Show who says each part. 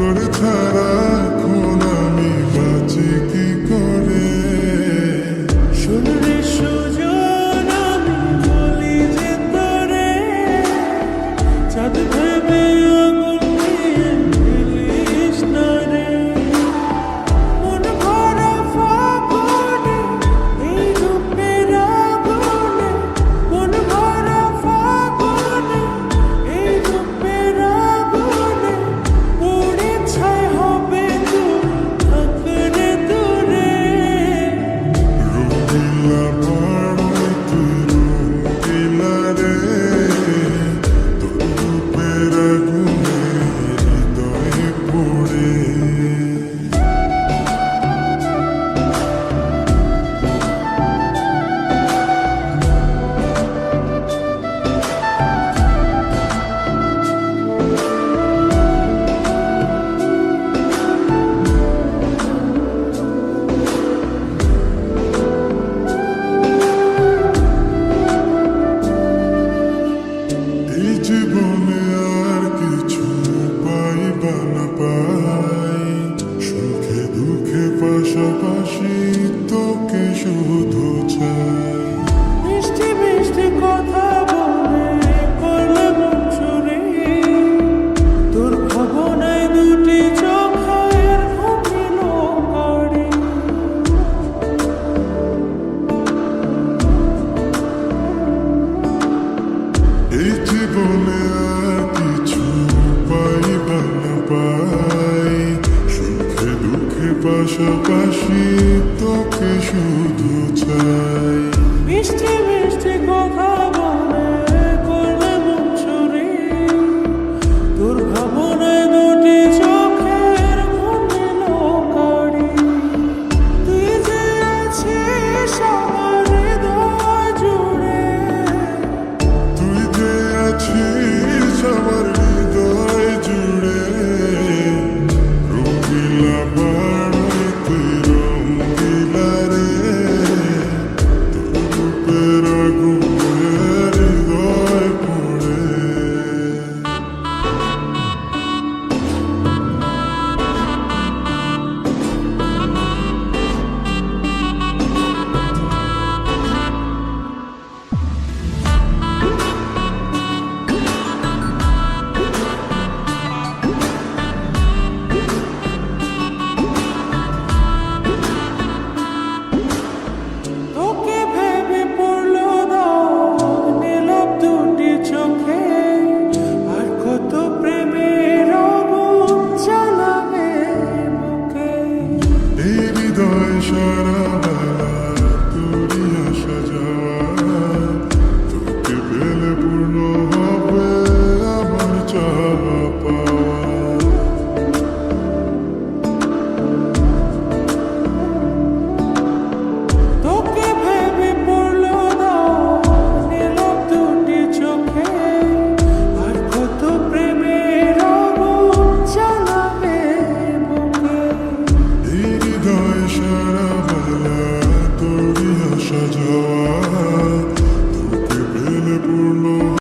Speaker 1: তোর ছাড়া এখন আমি বাঁচি কি করে।
Speaker 2: শুনলে সুজন আমি বলি যে তোরে, চাঁদ ভেবে আগুন দিয়ে ফেলিস না রে। মন ভরা ফাগুনে এই রূপের আগুনে, মন ভরা ফাগুনে এই রূপের আগুনে, পুড়ে ছাই হবে তুই থাকলে দূরে।
Speaker 1: রঙিলা পাড়ায় তুই রঙিলা রে, তোর রূপের আগুনে হৃদয়ে পড়ে। এই জীবনে আর কিছু পাইবা না পাই, সুখে দুঃখে পাশাপাশি তোকে শুধু চাই।
Speaker 2: মিষ্টি মিষ্টি কথা বলে করলে মন চুরি, তোর ভাবনায় দুটি চোখের ঘুমিল কারি।
Speaker 1: এই জীবনে আর কিছু পাইবা না পাই, সুখে দুঃখে পাশাপাশি তোকে শুধু চাই।
Speaker 2: মিষ্টি